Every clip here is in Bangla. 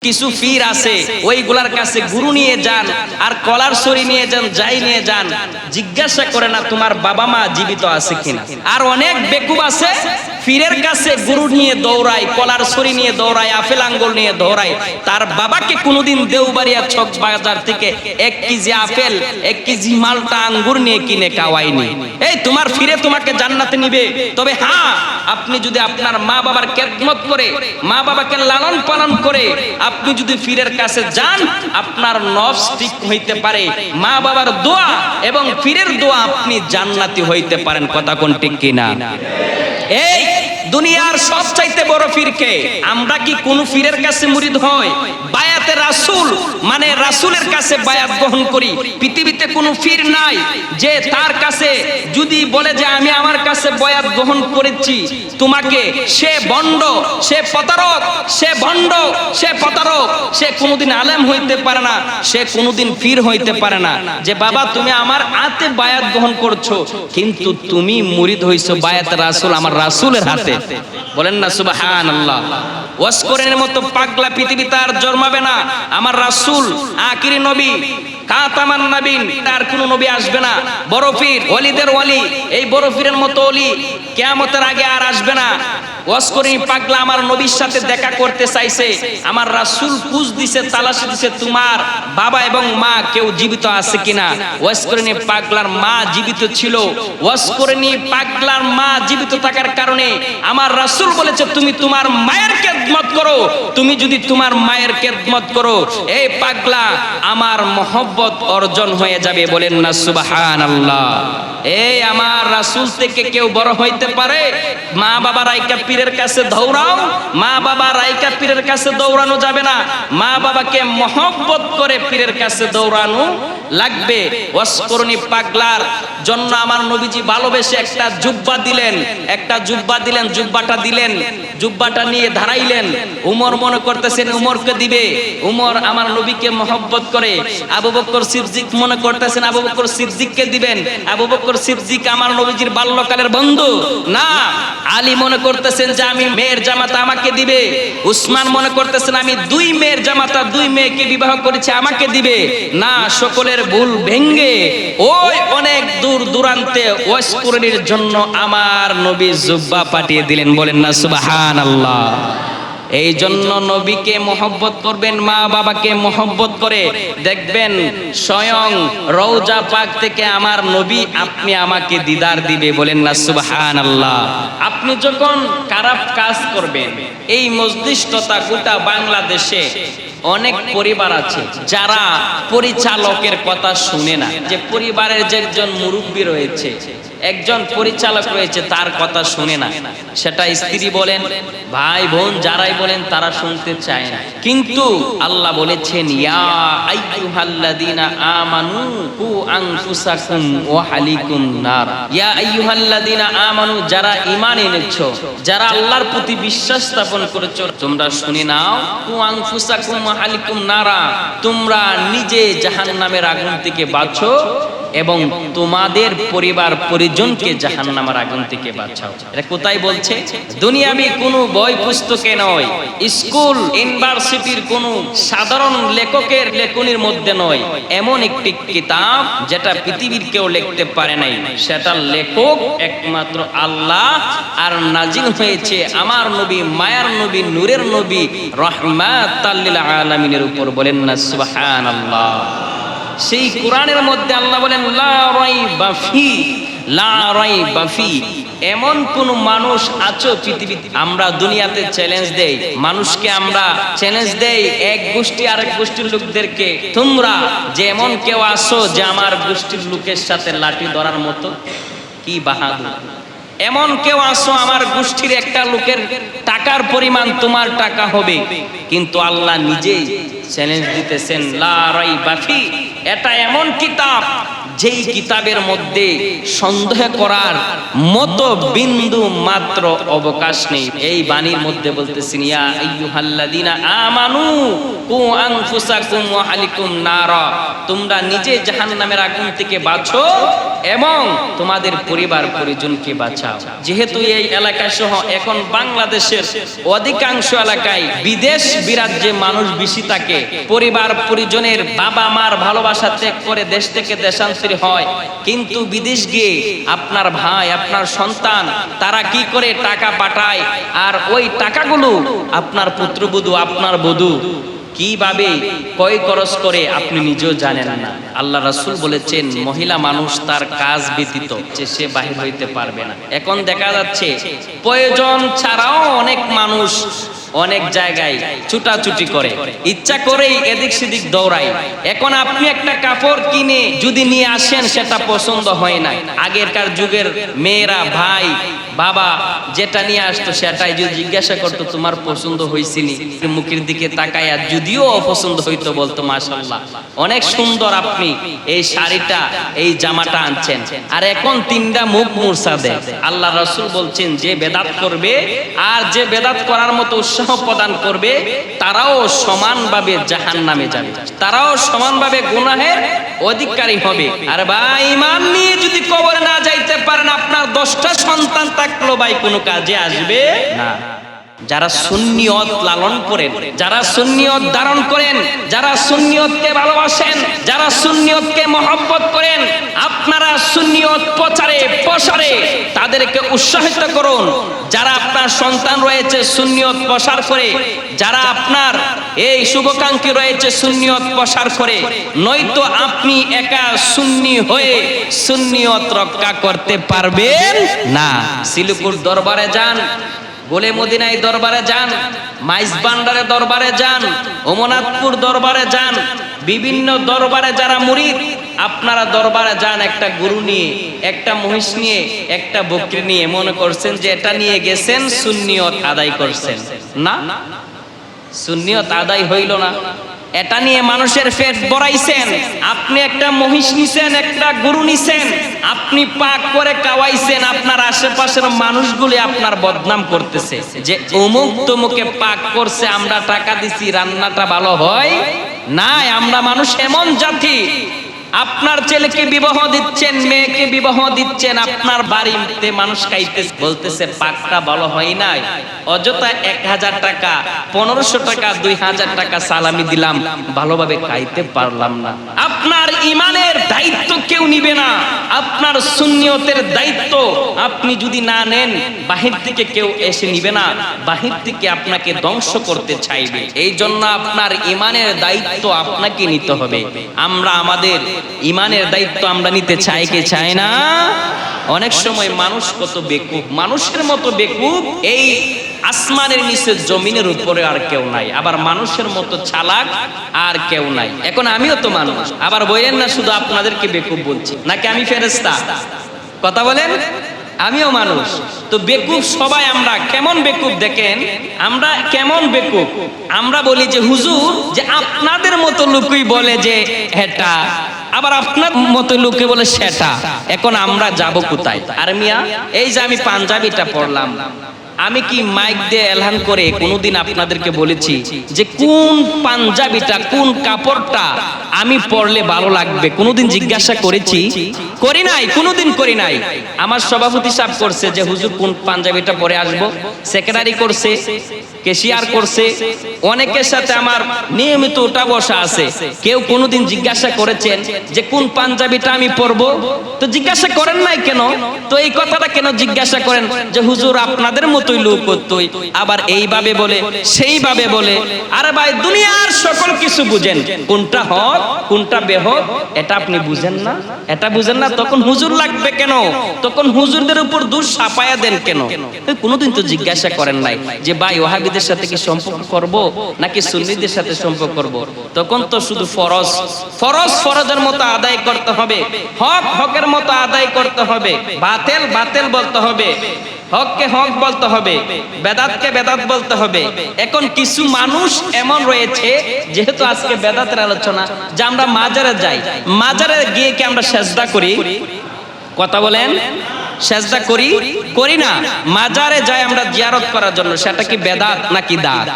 কিছু পীর আছে ওইগুলার কাছে গুরু নিয়ে যান আর কলার ছড়ি নিয়ে যান, যাই নিয়ে যান, জিজ্ঞাসা করে না তোমার বাবা মা জীবিত আছে কিনা। আর অনেক বেকুব আছে পীরের কাছে গুরু নিয়ে দৌড়ায়, কলার ছড়ি নিয়ে দৌড়ায়, আপেল আঙ্গুর নিয়ে দৌড়ায়, তার বাবাকে কোনোদিন দেওবাড়িয়া ছক বাজার থেকে 1 কেজি আপেল 1 কেজি মালটা আঙ্গুর নিয়ে কিনে খাওয়ায়নি। এই তোমার পীরে তোমাকে জান্নাতে নিবে, তবে হ্যাঁ আপনি যদি আপনার মা বাবার খেদমত করে, মা বাবাকে লালন পালন করে আপনি যদি পীরের কাছে যান, আপনার নফস ঠিক হইতে পারে, মা বাবার দোয়া এবং পীরের দোয়া আপনি জান্নাতি হইতে পারেন। কথা কোন ঠিক কিনা? এই দুনিয়ার সবচাইতে বড় পীরকে আমরা কি কোন পীরের কাছে মুরিদ হই? বায়াতে রাসূল মানে রাসূলের কাছে বায়াত গ্রহণ করি। পৃথিবীতে কোনো পীর নাই যে তার কাছে যদি বলে যে আমি আমার কাছে বায়াত গ্রহণ করেছি তোমাকে, সে ভণ্ড, সে প্রতারক, সে ভণ্ড, সে প্রতারক, সে কোনোদিন আলেম হইতে পারে না, সে কোনোদিন পীর হইতে পারে না। যে বাবা তুমি আমার হাতে বায়াত গ্রহণ করছো, কিন্তু তুমি মুরিদ হইছো বায়াতে রাসূল, আমার রাসূলের হাতে। বলেন না সুবহানাল্লাহ। ওয়াসকরের মতো পাগলা পৃথিবীতে আর জন্মাবে না। আমার রাসূল আখিরি নবী, খাতামান নবীন, তার কোনো নবী আসবে না। বড় পীর, ওলিদের ওলি, এই বড় পীরের মতো ওলি কিয়ামতের আগে আর আসবে না। ওয়াসকরি পাগলা আমার নবীর সাথে দেখা করতে চাইছে, আমার রাসূল পুজ দিছে, তালাশ দিছে তোমার বাবা এবং মা কেউ জীবিত আছে কিনা। ওয়াসকরি পাগলার মা জীবিত ছিল। ওয়াসকরি পাগলার মা জীবিত থাকার কারণে আমার রাসূল বলেছে তুমি তোমার মায়ের খেদমত করো। তুমি যদি তোমার মায়ের খেদমত করো, এই পাগলা আমার মহব্বত অর্জন হয়ে যাবে। বলেন না সুবহানাল্লাহ। এই আমার রাসূল থেকে কেউ বড় হইতে পারে? মা বাবা রাইকা পীরের কাছে দৌড়াও, মা বাবা রাইকা পীরের কাছে দৌড়ানো যাবে না। মা বাবাকে মহব্বত করে পীরের কাছে দৌড়ানো লাগবে। ওয়াসকরণী পাগলার জন্য আমার নবীজি ভালোবেসে একটা জুব্বা দিলেন, একটা জুব্বা দিলেন, জুব্বাটা দিলেন, জুব্বাটা নিয়ে দাঁড়াইলেন। উমর মনে করতেছেন উমরকে দিবে, উমর আমার নবীকে মহব্বত করে। আবু বকর সিদ্দিক মনে করতেছেন আবু বকর সিদ্দিককে দিবেন, আবু বকর সিদ্দিক আমার নবীজির বাল্যকালের বন্ধু না। আলী মনে করতেছেন যে আমি মেয়ের জামাতা আমাকে দিবে, উসমান মনে করতেছেন আমি 2 মেয়ের জামাতা 2 মেয়েকে বিবাহ করেছি আমাকে দিবে না। সকলের ভুল ভেঙ্গে ওই অনেক দূর দূরান্তে ওয়াসকরণীর জন্য আমার নবী জুব্বা পাঠিয়ে দিলেন। বলেন না সুবহানাল্লাহ। এই জন্য নবীকে মহব্বত করবেন, মা বাবাকে মহব্বত করে দেখবেন স্বয়ং রওজা পাক থেকে আমার নবী আপনি আমাকে দিদার দিবে। বলেন না সুবহানাল্লাহ। আপনি যখন খারাপ কাজ করবেন, এই মজলিস তথা গোটা বাংলাদেশে অনেক পরিবার আছে যারা পরিচালকের কথা শুনে না। যে পরিবারের যে একজন মুরব্বী রয়েছে, একজন পরিচালক রয়েছে, তার কথা শুনে না। সেটা স্ত্রী বলেন, ভাই বোন যারাই বলেন, তারা শুনতে চায় না। কিন্তু আল্লাহ বলেছেন ইয়া আইয়ুহাল্লাযীনা আমানু কু আনফুসাকুম ওয়া আহলিকুম নার। ইয়া আইয়ুহাল্লাযীনা আমানু, যারা ঈমান এনেছো, যারা আল্লাহর প্রতি বিশ্বাস স্থাপন করেছো, তোমরা শুনে নাও, কু আনফুসাকুম ওয়া আহলিকুম নারা, তোমরা নিজে জাহান্নামের আগুন থেকে বাঁচো এবং তোমাদের পরিবার পরিজনকে জাহান্নামের আগুন থেকে বাঁচাও। এটা কোথায় বলছে? দুনিয়াবি কোনো বই পুস্তকে নয়, স্কুল ইউনিভার্সিটির কোনো সাধারণ লেখকের লেখনির মধ্যে নয়। এমন একটি কিতাব যেটা পৃথিবীর কেউ লিখতে পারে নাই, সেটার লেখক একমাত্র আল্লাহ, আর নাজিল হয়েছে আমার নবী, মায়ার নবী, নূরের নবী, রাহমাতাল লিল আলামিনের উপর। বলেন না সুবহানাল্লাহ। সেই কোরআনের মধ্যে আল্লাহ বলেন লা রাইবা ফি, লা রাইবা ফি। এমন কোন মানুষ আছো পৃথিবীতে? আমরা দুনিয়াতে চ্যালেঞ্জ দেই মানুষকে, আমরা চ্যালেঞ্জ দেই এক গোষ্ঠী আরেক গোষ্ঠীর লোকদেরকে, তোমরা যে এমন কেউ আছো যে আমার গোষ্ঠীর লোকের সাথে লাঠি ধরার মতো? কি বাহাদুর! এমন কেউ আছো আমার গোষ্ঠীর একটা লোকের টাকার পরিমাণ তোমার টাকা হবে। কিন্তু আল্লাহ নিজেই চ্যালেঞ্জ দিতেছেন লা রাইবা ফি। এটা এমন কিতাব যেই কিতাবের মধ্যে সন্দেহ করার মতো বিন্দু মাত্র অবকাশ নেই। এই বাণীর মধ্যে বলতেছেন ইয়া আইয়ুহাল্লাযীনা আমানু কু আনফুসাকুম ওয়া আহলিকুম নারা, তোমরা নিজে জাহান্নামের আগুন থেকে বাঁচো এবং তোমাদের পরিবার পরিজনকে বাঁচাও। যেহেতু এই এলাকা সহ এখন বাংলাদেশের অধিকাংশ এলাকায় বিদেশ বিরাজ্যে মানুষ বেশি থাকে, পরিবার পরিজনের বাবা মার ভালোবাসা ত্যাগ করে দেশ থেকে দেশান্তরী হয়, কিন্তু বিদেশ গিয়ে আপনার ভাই আপনার সন্তান তারা কি করে টাকা পাঠায়, আর ওই টাকাগুলো আপনার পুত্রবধূ আপনার বধূ কিভাবে কয় খরচ করে আপনি নিজেও জানেন না। আল্লাহ রাসূল বলেছেন মহিলা মানুষ তার কাজ ব্যতীত সে বাহির হইতে পারবে না। এখন দেখা যাচ্ছে প্রয়োজন ছাড়াও অনেক মানুষ অনেক জায়গায় ছুটাছুটি করে, ইচ্ছা করেই এদিক সেদিক দৌড়ায়। এখন আপনি একটা কাপড় কিনে যদি নিয়ে আসেন সেটা পছন্দ হয় না, আগেরকার যুগের মেয়েরা ভাই বাবা যেটা নিয়ে আসতো সেটাই যদি জিজ্ঞাসা করতো তোমার পছন্দ হয়েছিনি, মুখের দিকে তাকায় আর যদিও অপছন্দ হইতো বলতো মাশাআল্লাহ অনেক সুন্দর আপনি এই শাড়িটা এই জামাটা আনছেন। আর এখন তিনটা মুখ মুরসা দেয়। আল্লাহ রাসূল বলছেন যে বেদাত করবে আর যে বেদাত করার মতো উৎসাহ প্রদান করবে তারাও সমানভাবে জাহান্নামে যাবে, তারাও সমানভাবে গুনাহের অধিকারী হবে। আর ভাই ঈমান নিয়ে যদি কবরে না যাইতে পারেন আপনার 10টা সন্তান থাকলো ভাই কোনো কাজে আসবে না। যারা সুন্নিয়ত লালন করেন, যারা সুন্নিয়ত ধারণ করেন, যারা সুন্নিয়তকে ভালোবাসেন, যারা সুন্নিয়তকে মহব্বত করেন, আপনারা সুন্নিয়ত প্রচারে প্রসারে তাদেরকে উৎসাহিত করুন। যারা আপনার সন্তান রয়েছে সুন্নিয়ত প্রসার করে, যারা আপনার এই শুভাকাঙ্ক্ষী রয়েছে সুন্নিয়ত প্রসার করে, নয়তো আপনি একা সুন্নি হয়ে সুন্নিয়ত রক্ষা করতে পারবেন না। সিলিপুর দরবারে যান, গোলে মদিনায় দরবারে যান, মাইজ ভান্ডারের দরবারে যান, ওমনাথপুর দরবারে যান, বিভিন্ন দরবারে যারা মুরিদ আপনারা দরবারে যান একটা গরু নিয়ে, একটা মহিষ নিয়ে, একটা বকরি নিয়ে, মনে করছেন যে এটা নিয়ে গেছেন সুন্নিয়ত আদায় করছেন। না, সুন্নিয়ত আদায় হইল না। এটা নিয়ে মানুষের পেট ভরাইছেন। আপনি একটা মহিষ নিছেন, একটা গরু নিছেন, আপনি পাক করে খাওয়াইছেন, আপনার আশেপাশের মানুষগুলি আপনার বদনাম করতেছে যে অমুক তমুকে পাক করছে, আমরা টাকা দিছি রান্নাটা ভালো হয় না। আমরা মানুষ এমন জাতি, আপনার ছেলেকে বিবাহ দিচ্ছেন, মেয়েকে বিবাহ দিচ্ছেন, আপনার বাড়িতে মানুষ খাইতে বলতেছে পাকটা ভালো হয় নাই, অযথা 1000 টাকা 1500 টাকা 2000 টাকা সালামি দিলাম, ভালোভাবে খাইতে পারলাম না। আপনার ইমানের দায়িত্ব কেউ নিবে না, আপনার সুন্নিয়তের দায়িত্ব আপনি যদি না নেন বাহির থেকে কেউ এসে নিবে না, বাহির থেকে আপনাকে ধ্বংস করতে চাইবে। এই জন্য আপনার ইমানের দায়িত্ব আপনাকে নিতে হবে। আমরা আমাদের ইমানের দায়িত্ব আমরা নিতে চাই কি চাই না? অনেক সময় মানুষ কত বেকুব, মানুষের মতো বেকুব এই আসমানের নিচে জমিনের উপরে আর কেউ নাই, আবার মানুষের মতো চালাক আর কেউ নাই। এখন আমিও তো মানুষ, আবার বলেন না শুধু আপনাদেরকে বেকুব বলছি নাকি আমি ফেরেশতা? কথা বলেন, আমিও মানুষ। তো বেকুব সবাই আমরা। কেমন বেকুব দেখেন, আমরা কেমন বেকুব। আমরা বলি যে হুজুর যে আপনাদের মতো লোকই বলে যে এটা, আবার আপনার মতো লোকে বলে সেটা। এখন আমরা যাব কোথায়? আর মিয়া এই যে আমি পাঞ্জাবিটা পড়লাম, আমি কি মাইক দিয়ে এলান করে কোনোদিন আপনাদেরকে বলেছি যে কোন পাঞ্জাবিটা কোন কাপড়টা আমি পরলে ভালো লাগবে? কোনোদিন জিজ্ঞাসা করেছি? করি নাই, কোনোদিন করি নাই। আমার সভাপতি সাহেব করছে যে হুজুর কোন পাঞ্জাবিটা পরে আসবো, সেক্রেটারি করছে, ক্যাশিয়ার করছে, অনেকের সাথে আমার নিয়মিত ওঠা বসা আছে। কেউ কোনোদিন জিজ্ঞাসা করেছেন যে কোন পাঞ্জাবিটা আমি পরবো? তো জিজ্ঞাসা করেন নাই কেন? তো এই কথাটা কেন জিজ্ঞাসা করেন যে হুজুর আপনাদের মতোই লোক করতোই, আবার এইভাবে বলে সেইভাবে বলে। আরে ভাই দুনিয়ার সকল কিছু বুঝেন, কোনটা হক কোনটা বেহক এটা আপনি বুঝেন না, এটা বুঝেন না, তখন হুজুর লাগবে কেন? তখন হুজুরদের উপর দোষ চাপায়া দেন কেন? কোনোদিন তো জিজ্ঞাসা করেন নাই যে ভাই ওয়াহাবিদের সাথে কি সম্পর্ক করব নাকি সুন্নিদের সাথে সম্পর্ক করব? তখন তো শুধু ফরজ ফরজ ফরজের মতো আদায় করতে হবে, হক হকের মতো আদায় করতে হবে, বাতিল বাতিল বলতে হবে, হককে হক বলতে হবে, বেদাতকে বেদাত বলতে হবে। এখন কিছু মানুষ এমন রয়েছে, যেহেতু আজকে বেদাতের আলোচনা, যে আমরা মাজারে যাই, মাজারে গিয়ে কি আমরা সেজদা করি? কথা বলেন, সেজদা করি? করি না। মাজারে যাই আমরা জিয়ারত করার জন্য, সেটা কি বেদাত নাকি দাত?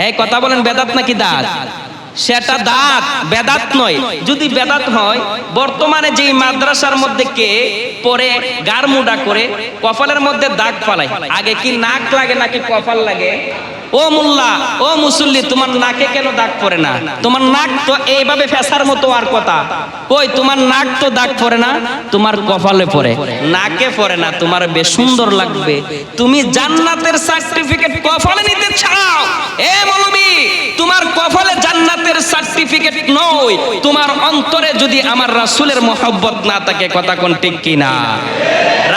এই কথা বলেন, বেদাত নাকি দাঁত? সেটা দাঁত, বেদাত নয়। যদি বেদাত হয়, বর্তমানে যেই মাদ্রাসার মধ্যে কে পরে গারমুডা করে কপালের মধ্যে দাগ ফালায়, আগে কি নাক লাগে নাকি কপাল লাগে? ও মোল্লা, ও মুসল্লি, তোমার নাকে কেন দাগ পড়ে না? তোমার নাক তো এইভাবে ফেসার মতো আর কথা কই, তোমার নাক তো দাগ পড়ে না, তোমার কপালে পড়ে, নাকে পড়ে না। তোমার বেশ সুন্দর লাগবে। তুমি জান্নাতের সার্টিফিকেট কপালে নিতে চাও? এ মৌলবি, তোমার কপালে জান্নাতের সার্টিফিকেট নয়, তোমার অন্তরে যদি আমার রাসূলের মহব্বত না থাকে, কথা কোন ঠিক কিনা?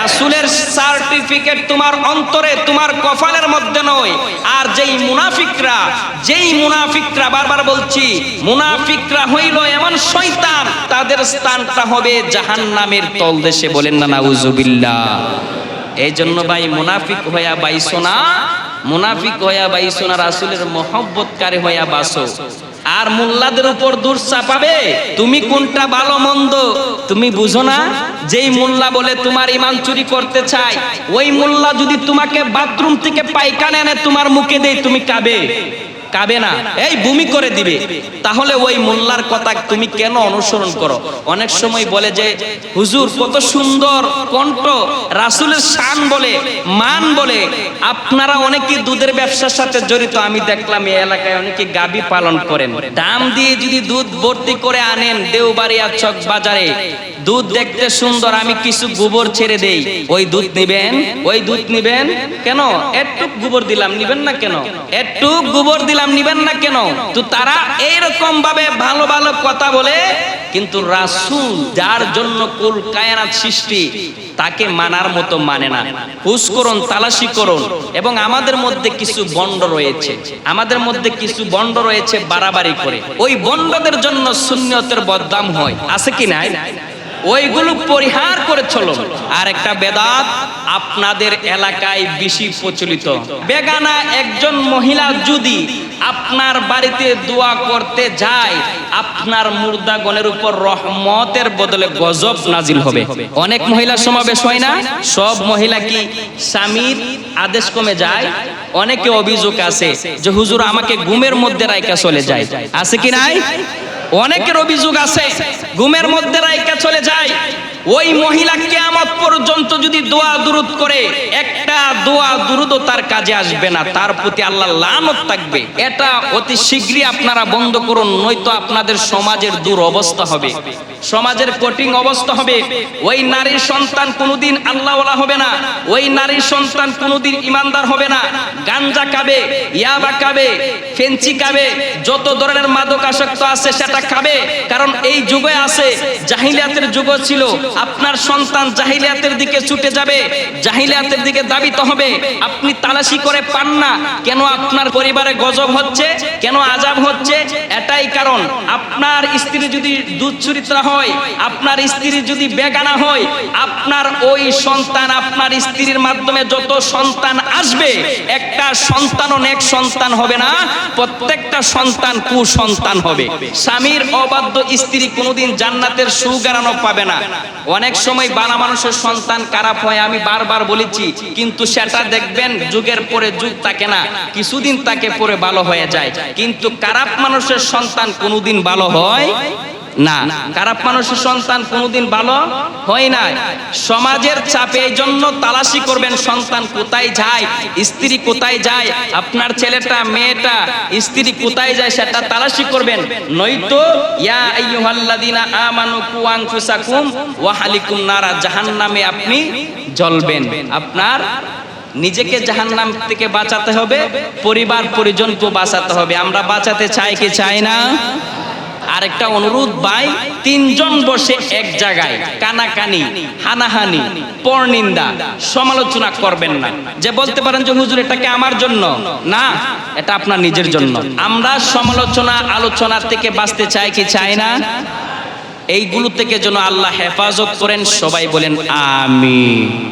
রাসূলের সার্টিফিকেট তোমার অন্তরে, তোমার কপালের মধ্যে নয়। আর যেই মুনাফিকরা বারবার বলছি, মুনাফিকরা হইল এমন শয়তান, তাদের স্থানটা হবে জাহান্নামের তলদেশে। বলেন না নাউজুবিল্লাহ। এই জন্য ভাই, মুনাফিক হইয়া বাইসো না, মুনাফিক হইয়া বাইসো না, রাসূলের মহব্বতকারী হইয়া বাসো। আর মোল্লাদের উপর দোষ চাপাবে, তুমি কোনটা ভালো মন্দ তুমি বুঝো না? যেই মোল্লা বলে তোমার ঈমান চুরি করতে চায়, ওই মোল্লা যদি তোমাকে বাথরুম থেকে পায়খানা এনে তোমার মুখে দেয়, তুমি কাবে না, এই বমি করে দিবে। তাহলে ওই মোল্লার কথা তুমি কেন অনুসরণ করো? অনেক সময় বলে যে হুজুর কত সুন্দর কণ্ঠ, রাসূলের শান বলে, মান বলে। আপনারা অনেকেই দুধের ব্যবসার সাথে জড়িত, আমি দেখলাম এই এলাকায় অনেকে গাবি পালন করেন। দাম দিয়ে যদি দুধ ভর্তি করে আনেন দেওবাড়িয়া চক বাজারে, দুধ দেখতে সুন্দর, আমি কিছু গোবর ছেড়ে দেই, ওই দুধ নিবেন? ওই দুধ নিবেন কেন? একটু গোবর দিলাম, নিবেন না কেন? একটু গোবর দিলাম, নিবেন না কেন? তো তারা এইরকম ভাবে ভালো ভালো কথা বলে, কিন্তু রাসূল যার জন্য কুল কায়নাত সৃষ্টি, তাকে মানার মতো মানে না। খোঁজ করুন, তালাশি করুন। এবং আমাদের মধ্যে কিছু বন্ড রয়েছে, আমাদের মধ্যে কিছু বন্ড রয়েছে বাড়াবাড়ি করে, ওই বন্ডদের জন্য সুন্নিয়তের বদনাম হয়, আছে কি নাই? ওইগুলো পরিহার করে চলো। আর একটা বেদাত আপনাদের এলাকায় বেশি প্রচলিত, বেগানা একজন মহিলা যদি আপনার বাড়িতে দোয়া করতে যায়, আপনার মুর্দাগণের উপর রহমতের বদলে গজব নাজিল হবে। অনেক মহিলা সমাবেশ হয় না? সব মহিলা কি স্বামীর আদেশ কমে যায়? অনেকে অভিযোগ আছে যে হুজুর আমাকে ঘুমের মধ্যে রাইখা চলে যায়, আছে কি নাই? অনেকের অভিযোগ আছে ঘুমের মধ্যে রাইখা চলে যায়। ওই মহিলা কিয়ামত পর্যন্ত যদি দোয়া দুরূদ করে, একটা দোয়া দুরূদও তার কাজে আসবে না, তার প্রতি আল্লাহর লানত থাকবে। এটা অতি শীঘ্রই আপনারা বন্ধ করুন, নয়তো আপনাদের সমাজের দুরবস্থা হবে, সমাজের কঠিন অবস্থা হবে। ওই নারীর সন্তান কোনোদিন আল্লাহওয়ালা হবে না, ওই নারীর সন্তান কোনোদিন ইমানদার হবে না। গাঞ্জা খাবে, ইয়াবা খাবে, ফেন্সি খাবে, যত ধরনের মাদকাসক্ত আছে সেটা খাবে। কারণ এই যুগে আছে, জাহিলিয়াতের যুগ ছিল। আপনার সন্তান জাহিলিয়াতের দিকে ছুটে যাবে, জাহিলিয়াতের দিকে দাবিত হবে। আপনি তালাশি করে পান না কেন? আপনার পরিবারে গজব হচ্ছে, কেন আযাব হচ্ছে? এটাই কারণ। আপনার স্ত্রী যদি দুশ্চরিত্রা হয়, আপনার স্ত্রী যদি বেগানা হয়, আপনার ওই সন্তান, আপনার স্ত্রীর মাধ্যমে যত সন্তান আসবে, একটা সন্তানও নেক সন্তান হবে না, প্রত্যেকটা সন্তান কুসন্তান হবে। স্বামীর অবাধ্য স্ত্রী কোনোদিন জান্নাতের সুগারানো পাবে না। অনেক সময় বালা মানুষের সন্তান খারাপ হয়, আমি বারবার বলেছি, কিন্তু সেটা দেখবেন যুগের পরে যুগ থাকে না, কিছুদিন তাকে পরে ভালো হয়ে যায়। কিন্তু খারাপ মানুষের সন্তান কোনোদিন ভালো হয় না, খারাপ মানুষের সন্তান কোনোদিন ভালো হয় না। সমাজের চাপে এই জন্য তালাশি করবেন, সন্তান কোথায় যায়, স্ত্রী কোথায় যায়, আপনার ছেলেটা মেয়েটা স্ত্রী কোথায় যায় সেটা তালাশি করবেন। নয়তো ইয়া আইয়ুহাল্লাযীনা আমানু কু আনফুসাকুম ওয়া আহলিকুম নারা, জাহান্নামে আপনি জ্বলবেন। আপনার নিজেকে জাহান্নাম থেকে বাঁচাতে হবে, পরিবার পরিজনকে বাঁচাতে হবে। আমরা বাঁচাতে চাই কি চাই না? আরেকটা অনুরোধ ভাই, তিনজন বসে এক জায়গায় কানাকানি, হানাহানি, পরনিন্দা, সমালোচনা করবেন না। যে বলতে পারেন যে হুজুর এটা কি আমার জন্য না, এটা আপনার নিজের জন্য। আমরা সমালোচনা আলোচনা থেকে বাঁচতে চাই কি চাই না? এইগুলো থেকে যেন আল্লাহ হেফাজত করেন, সবাই বলেন আমিন।